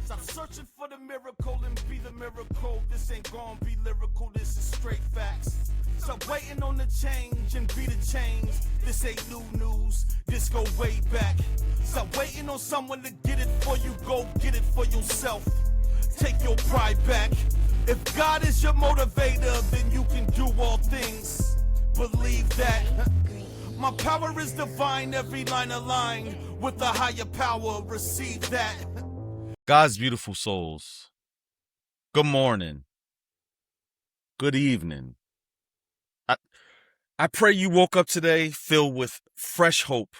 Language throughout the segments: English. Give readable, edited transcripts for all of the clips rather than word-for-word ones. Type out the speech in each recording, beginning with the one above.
Stop searching for the miracle and be the miracle. This ain't gonna be lyrical, this is straight facts. Stop waiting on the change and be the change. This ain't new news, this go way back. Stop waiting on someone to get it for you, go get it for yourself. Take your pride back. If God is your motivator, then you can do all things. Believe that. My power is divine, every line aligned with a higher power. Receive that. God's beautiful souls, good morning, good evening. I pray you woke up today filled with fresh hope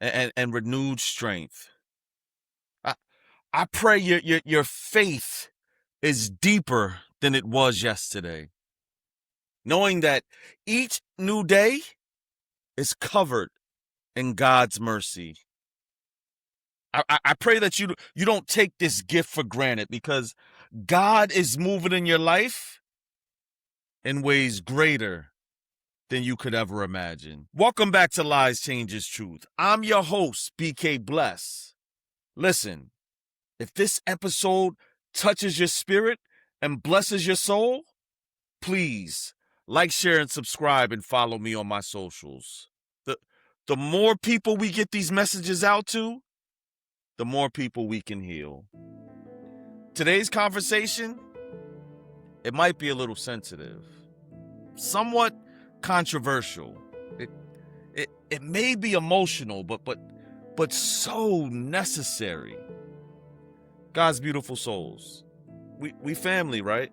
and renewed strength. I pray your faith is deeper than it was yesterday, knowing that each new day is covered in God's mercy. I pray that you don't take this gift for granted, because God is moving in your life in ways greater than you could ever imagine. Welcome back to Lies Changes Truth. I'm your host, BK Bless. Listen, if this episode touches your spirit and blesses your soul, please like, share, and subscribe, and follow me on my socials. The more people we get these messages out to, the more people we can heal. Today's conversation, it might be a little sensitive, somewhat controversial. It may be emotional, but so necessary. God's beautiful souls, we family, right?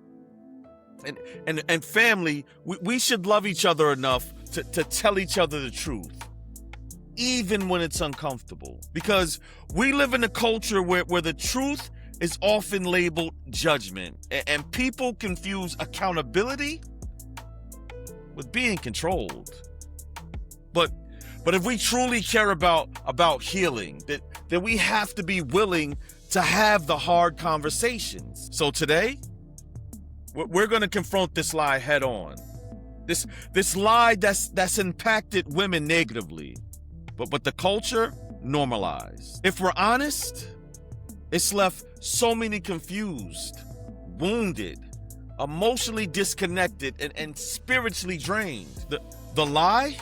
And family, we should love each other enough to tell each other the truth, even when it's uncomfortable, because we live in a culture where the truth is often labeled judgment, and people confuse accountability with being controlled. But if we truly care about healing, then we have to be willing to have the hard conversations. So today, we're going to confront this lie head on. This lie that's impacted women negatively, but the culture normalized. If we're honest, it's left so many confused, wounded, emotionally disconnected, and spiritually drained. The lie?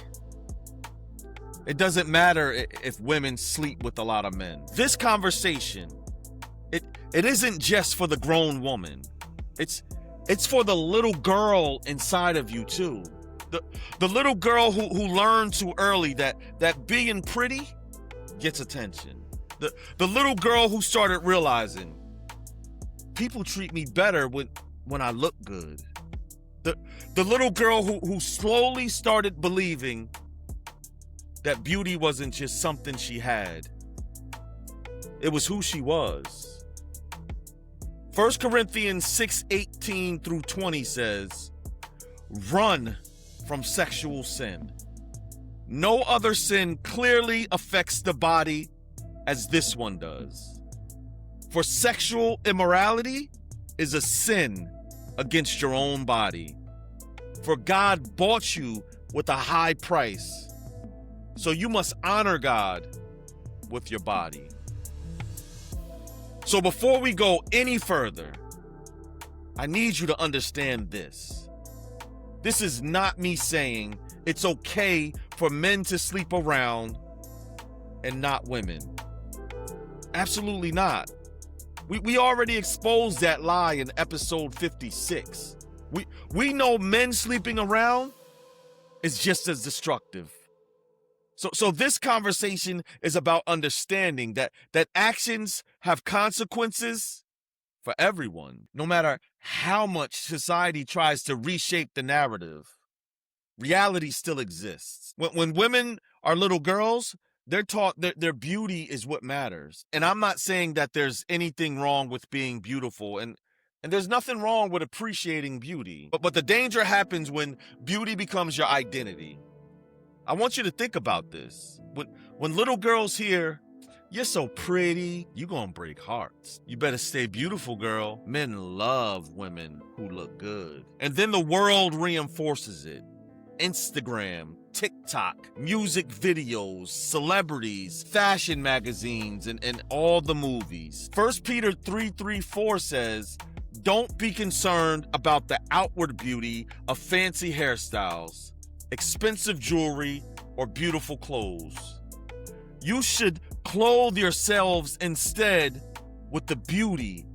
It doesn't matter if women sleep with a lot of men. This conversation, it isn't just for the grown woman. It's for the little girl inside of you too. The little girl who learned too early that being pretty gets attention. The little girl who started realizing people treat me better when I look good. The little girl who slowly started believing that beauty wasn't just something she had. It was who she was. 1 Corinthians 6:18 through 20 says, "Run from sexual sin. No other sin clearly affects the body as this one does. For sexual immorality is a sin against your own body. For God bought you with a high price, so you must honor God with your body." So before we go any further, I need you to understand this. This is not me saying it's okay for men to sleep around and not women. Absolutely not. We already exposed that lie in episode 56. We know men sleeping around is just as destructive. So this conversation is about understanding that actions have consequences for everyone, no matter how much society tries to reshape the narrative. Reality still exists. When women are little girls, they're taught that their beauty is what matters. And I'm not saying that there's anything wrong with being beautiful, and there's nothing wrong with appreciating beauty. But the danger happens when beauty becomes your identity. I want you to think about this. When little girls hear, "You're so pretty," you're gonna break hearts. "You better stay beautiful, girl." Men love women who look good. And then the world reinforces it. Instagram, TikTok, music videos, celebrities, fashion magazines, and all the movies. 1 Peter 3:3-4 says, don't be concerned about the outward beauty of fancy hairstyles, expensive jewelry, or beautiful clothes. You should clothe yourselves instead with the beauty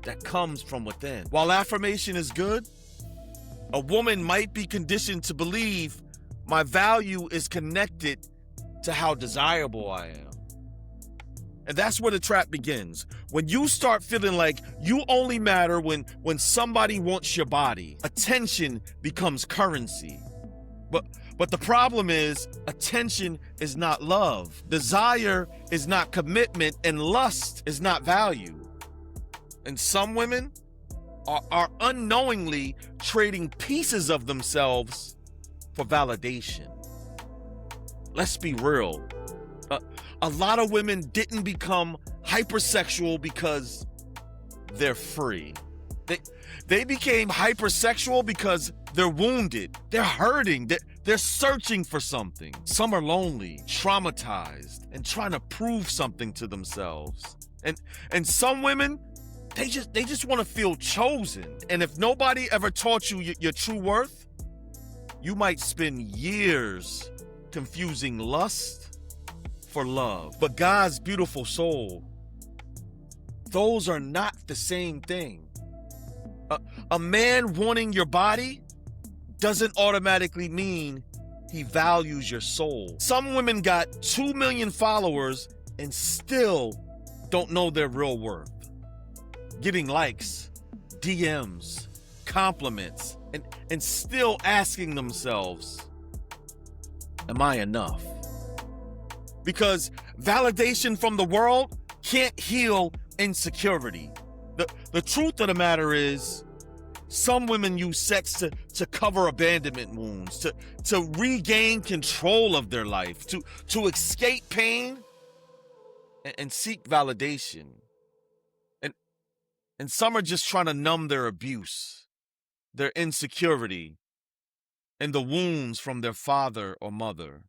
that comes from within. While affirmation is good, a woman might be conditioned to believe my value is connected to how desirable I am. And that's where the trap begins. When you start feeling like you only matter when somebody wants your body, attention becomes currency. But the problem is, attention is not love. Desire is not commitment, and lust is not value. And some women are unknowingly trading pieces of themselves for validation. Let's be real. A lot of women didn't become hypersexual because they're free. They became hypersexual because they're wounded, they're hurting, they're searching for something. Some are lonely, traumatized, and trying to prove something to themselves. And some women, they just want to feel chosen. And if nobody ever taught you your true worth, you might spend years confusing lust for love. But God's beautiful soul, those are not the same thing. A man wanting your body doesn't automatically mean he values your soul. Some women got 2 million followers and still don't know their real worth. Getting likes, DMs, compliments, and still asking themselves, am I enough? Because validation from the world can't heal insecurity. The truth of the matter is, some women use sex to cover abandonment wounds, to regain control of their life, to escape pain and seek validation. And some are just trying to numb their abuse, their insecurity, and the wounds from their father or mother.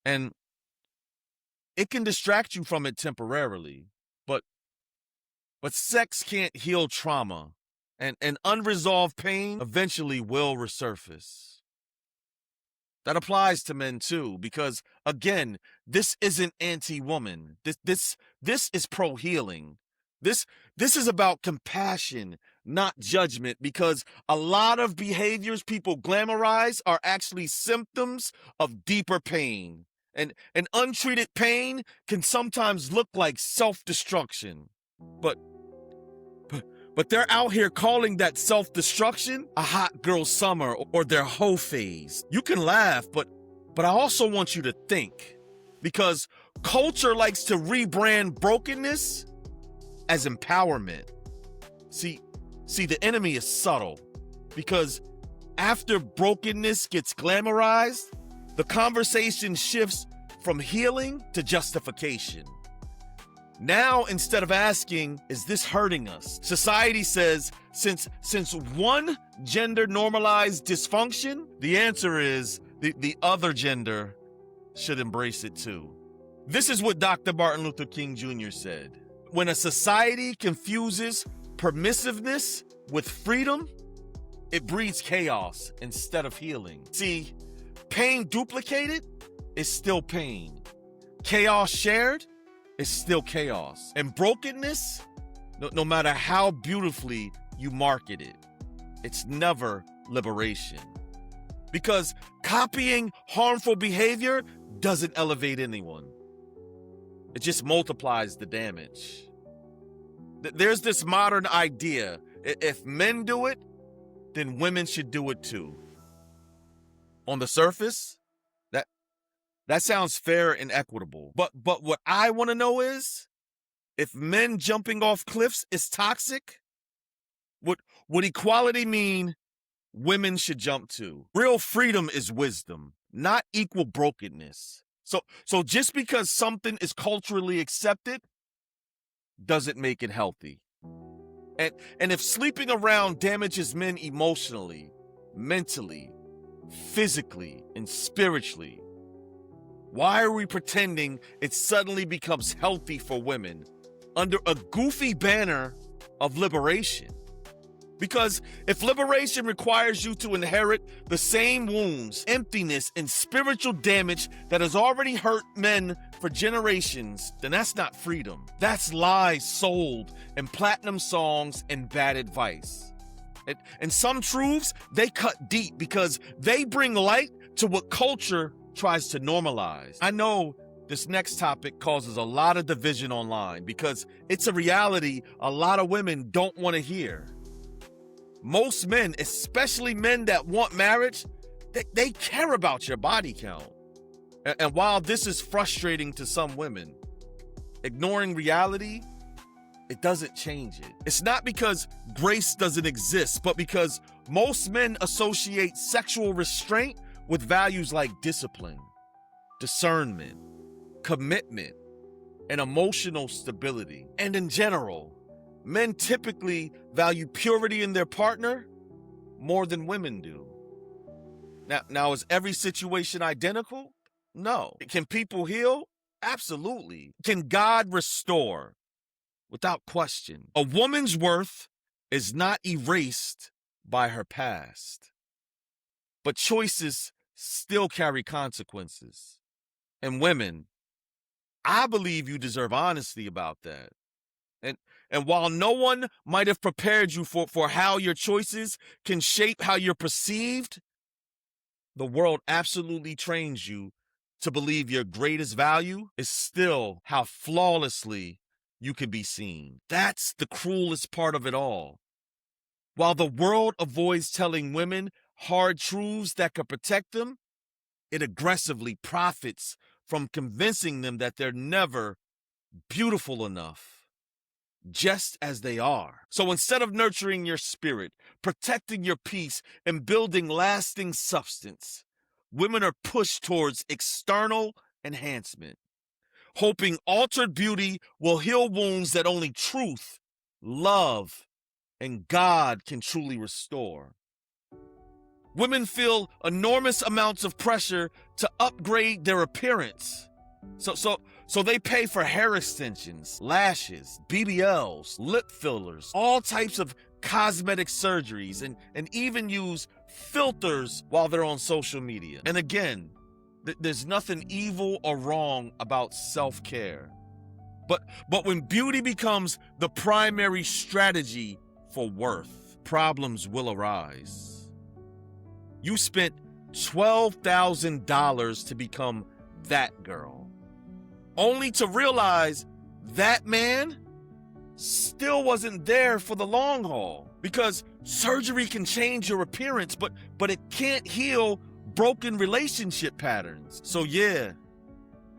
And it can distract you from it temporarily, but sex can't heal trauma, and unresolved pain eventually will resurface. That applies to men too, because again, this isn't anti-woman. This is pro-healing. This is about compassion, not judgment, because a lot of behaviors people glamorize are actually symptoms of deeper pain. And untreated pain can sometimes look like self-destruction. But they're out here calling that self-destruction a hot girl summer or their hoe phase. You can laugh, but I also want you to think, because culture likes to rebrand brokenness as empowerment. See, the enemy is subtle, because after brokenness gets glamorized, the conversation shifts from healing to justification. Now, instead of asking, is this hurting us? Society says, since one gender normalized dysfunction, the answer is the other gender should embrace it too. This is what Dr. Martin Luther King Jr. said. When a society confuses permissiveness with freedom, it breeds chaos instead of healing. See, pain duplicated is still pain. Chaos shared is still chaos. And brokenness, no matter how beautifully you market it, it's never liberation. Because copying harmful behavior doesn't elevate anyone. It just multiplies the damage. There's this modern idea, if men do it, then women should do it too. On the surface, that sounds fair and equitable. But what I want to know is, if men jumping off cliffs is toxic, would equality mean women should jump too? Real freedom is wisdom, not equal brokenness. So just because something is culturally accepted doesn't make it healthy. And if sleeping around damages men emotionally, mentally, physically and spiritually. Why are we pretending it suddenly becomes healthy for women under a goofy banner of liberation? Because if liberation requires you to inherit the same wounds, emptiness, and spiritual damage that has already hurt men for generations, then that's not freedom. That's lies sold in platinum songs and bad advice. And some truths, they cut deep because they bring light to what culture tries to normalize. I know this next topic causes a lot of division online because it's a reality a lot of women don't want to hear. Most men, especially men that want marriage, they care about your body count. And while this is frustrating to some women, ignoring reality, it doesn't change it. It's not because grace doesn't exist, but because most men associate sexual restraint with values like discipline, discernment, commitment, and emotional stability. And in general, men typically value purity in their partner more than women do. Now, is every situation identical? No. Can people heal? Absolutely. Can God restore? Without question. A woman's worth is not erased by her past, but choices still carry consequences. And women, I believe you deserve honesty about that. And while no one might have prepared you for how your choices can shape how you're perceived, the world absolutely trains you to believe your greatest value is still how flawlessly you can be seen. That's the cruelest part of it all. While the world avoids telling women hard truths that could protect them, it aggressively profits from convincing them that they're never beautiful enough, just as they are. So instead of nurturing your spirit, protecting your peace, and building lasting substance, women are pushed towards external enhancement, hoping altered beauty will heal wounds that only truth, love, and God can truly restore. Women feel enormous amounts of pressure to upgrade their appearance. So they pay for hair extensions, lashes, BBLs, lip fillers, all types of cosmetic surgeries, and even use filters while they're on social media. And again, there's nothing evil or wrong about self-care. But when beauty becomes the primary strategy for worth, problems will arise. You spent $12,000 to become that girl, only to realize that man still wasn't there for the long haul. Because surgery can change your appearance, but it can't heal broken relationship patterns. So yeah,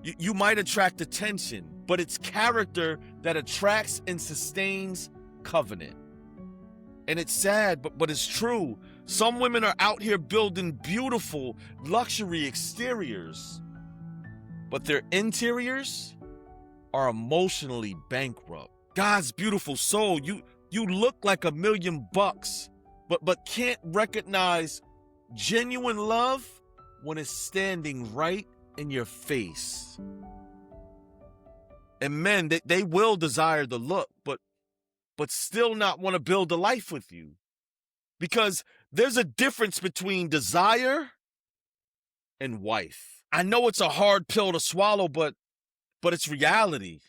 you might attract attention, but it's character that attracts and sustains covenant. And it's sad, but it's true. Some women are out here building beautiful luxury exteriors, but their interiors are emotionally bankrupt. God's beautiful soul, you look like $1 million, but can't recognize genuine love when it's standing right in your face. And men, they will desire the look, but still not want to build a life with you. Because there's a difference between desire and wife. I know it's a hard pill to swallow, but it's reality.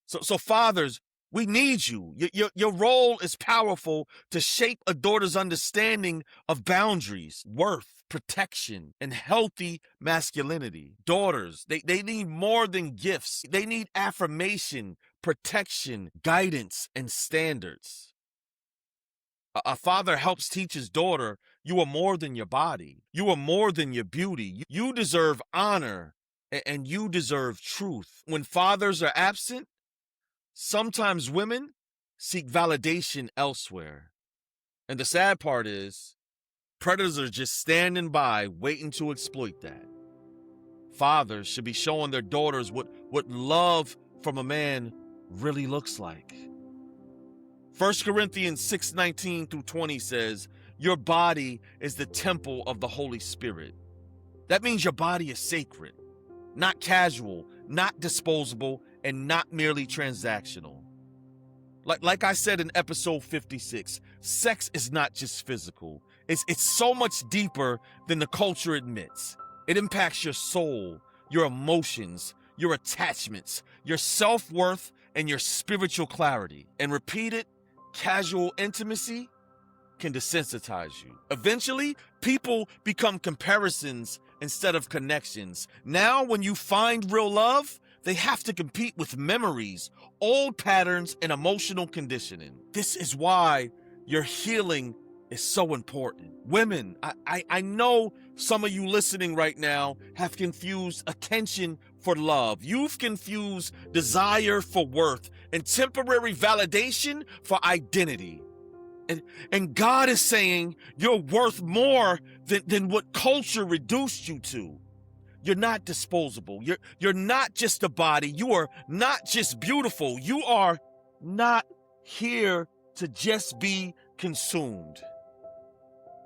So fathers, we need you. Your role is powerful to shape a daughter's understanding of boundaries, worth, protection, and healthy masculinity. Daughters, they need more than gifts. They need affirmation, protection, guidance, and standards. A father helps teach his daughter, you are more than your body. You are more than your beauty. You deserve honor, and you deserve truth. When fathers are absent, sometimes women seek validation elsewhere. And the sad part is, predators are just standing by, waiting to exploit that. Fathers should be showing their daughters what love from a man really looks like. 1 Corinthians 6:19 through 20 says, your body is the temple of the Holy Spirit. That means your body is sacred, not casual, not disposable, and not merely transactional. Like I said in episode 56, sex is not just physical. It's so much deeper than the culture admits. It impacts your soul, your emotions, your attachments, your self-worth, and your spiritual clarity. And repeated, casual intimacy can desensitize you. Eventually, people become comparisons instead of connections. Now, when you find real love, they have to compete with memories, old patterns, and emotional conditioning. This is why your healing is so important. Women, I know some of you listening right now have confused attention for love. You've confused desire for worth and temporary validation for identity. And God is saying you're worth more than what culture reduced you to. You're not disposable. You're not just a body. You are not just beautiful. You are not here to just be consumed.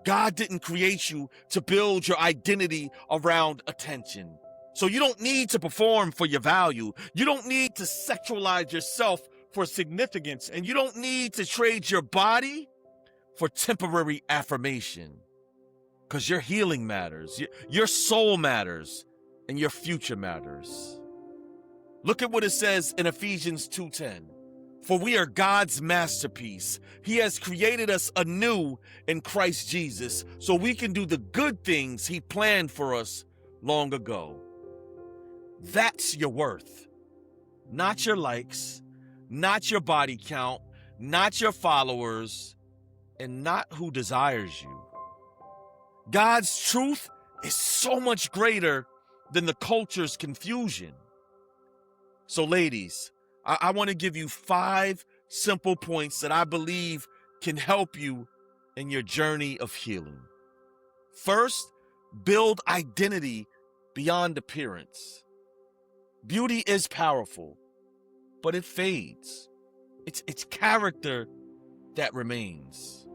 God didn't create you to build your identity around attention. So you don't need to perform for your value. You don't need to sexualize yourself for significance. And you don't need to trade your body for temporary affirmation. Because your healing matters. Your soul matters. And your future matters. Look at what it says in Ephesians 2:10. For we are God's masterpiece. He has created us anew in Christ Jesus so we can do the good things he planned for us long ago. That's your worth. Not your likes, not your body count, not your followers, and not who desires you. God's truth is so much greater than the culture's confusion. So ladies, I want to give you 5 simple points that I believe can help you in your journey of healing. First, build identity beyond appearance. Beauty is powerful, but it fades. It's character that remains.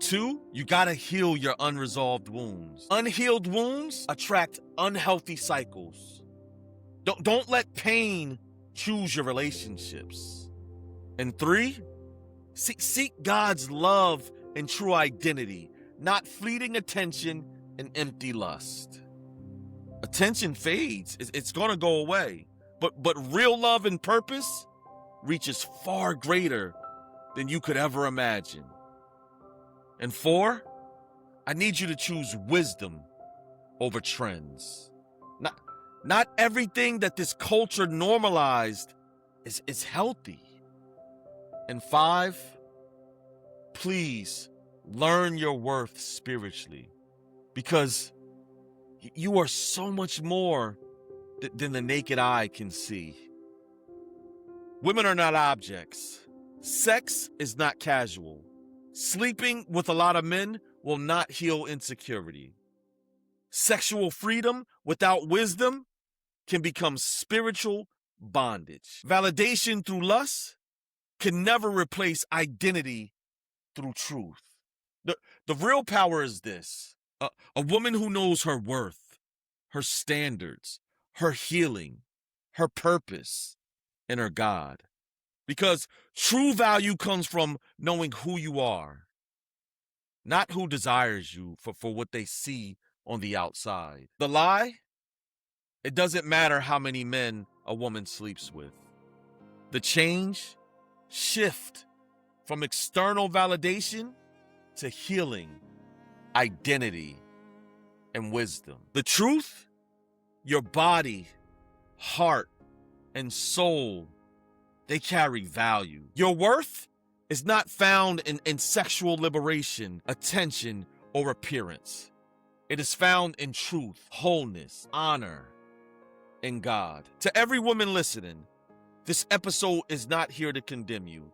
2, you gotta heal your unresolved wounds. Unhealed wounds attract unhealthy cycles. Don't let pain choose your relationships. And 3, seek God's love and true identity, not fleeting attention and empty lust. Attention fades, it's gonna go away. But real love and purpose reaches far greater than you could ever imagine. And 4, I need you to choose wisdom over trends. Not everything that this culture normalized is healthy. And 5, please learn your worth spiritually, because you are so much more than the naked eye can see. Women are not objects. Sex is not casual. Sleeping with a lot of men will not heal insecurity. Sexual freedom without wisdom can become spiritual bondage. Validation through lust can never replace identity through truth. The real power is this: a woman who knows her worth, her standards, her healing, her purpose, and her God. Because true value comes from knowing who you are, not who desires you for what they see on the outside. The lie? It doesn't matter how many men a woman sleeps with. The change? Shift from external validation to healing, identity, and wisdom. The truth? Your body, heart, and soul, they carry value. Your worth is not found in sexual liberation, attention, or appearance. It is found in truth, wholeness, honor, and God. To every woman listening, this episode is not here to condemn you.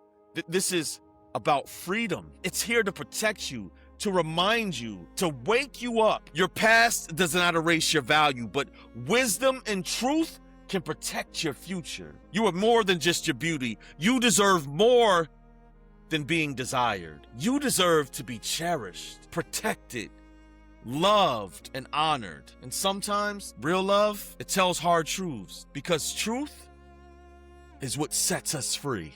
This is about freedom. It's here to protect you, to remind you, to wake you up. Your past does not erase your value, but wisdom and truth can protect your future. You are more than just your beauty. You deserve more than being desired. You deserve to be cherished, protected, loved, and honored. And sometimes, real love, it tells hard truths, because truth is what sets us free.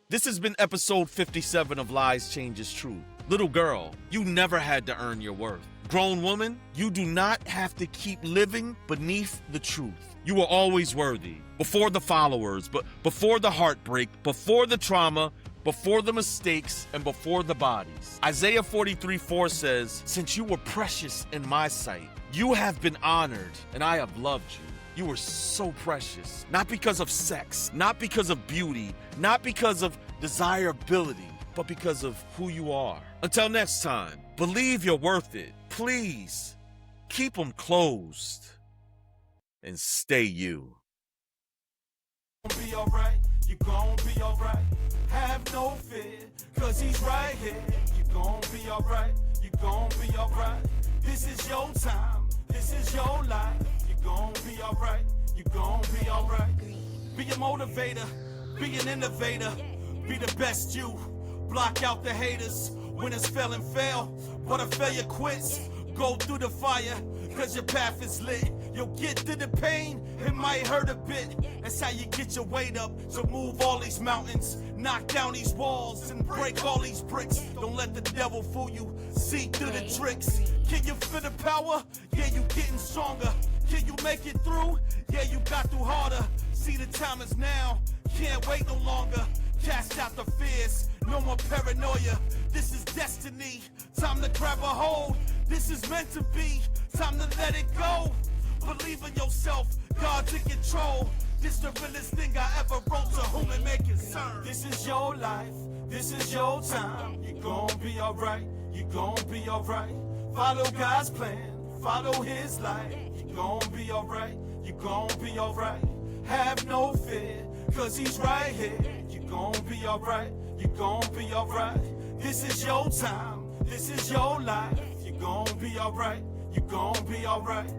This has been episode 57 of Lies Changes Truth. Little girl, you never had to earn your worth. Grown woman, you do not have to keep living beneath the truth. You are always worthy. Before the followers, but before the heartbreak, before the trauma, before the mistakes, and before the bodies. Isaiah 43:4 says, since you were precious in my sight, you have been honored, and I have loved you. You are so precious, not because of sex, not because of beauty, not because of desirability, but because of who you are. Until next time, believe you're worth it. Please, keep them closed and stay you. Be alright, you gon' be alright. Have no fear, cause he's right here. You gon' be alright, you gon' be alright. This is your time, this is your life. You gon' be alright, you gon' be alright. Be a motivator, be an innovator. Be the best you, block out the haters. Winners fail and fail, but a failure quits. Go through the fire, cause your path is lit. You'll get through the pain, it might hurt a bit. That's how you get your weight up. So move all these mountains, knock down these walls, and break all these bricks. Don't let the devil fool you, see through the tricks. Can you feel the power? Yeah, you getting stronger. Can you make it through? Yeah, you got through harder. See, the time is now, can't wait no longer. Cast out the fears, no more paranoia. This is destiny, time to grab a hold. This is meant to be, time to let it go. Believe in yourself, God's in control. This the realest thing I ever wrote, to whom it may concern. This is your life, this is your time. You gon' be alright, you gon' be alright. Follow God's plan, follow his light. You gon' be alright, you gon' be alright. Have no fear, cause he's right here. You gon' be alright, you gon' be alright. This is your time, this is your life. You gon' be alright, you gon' be alright.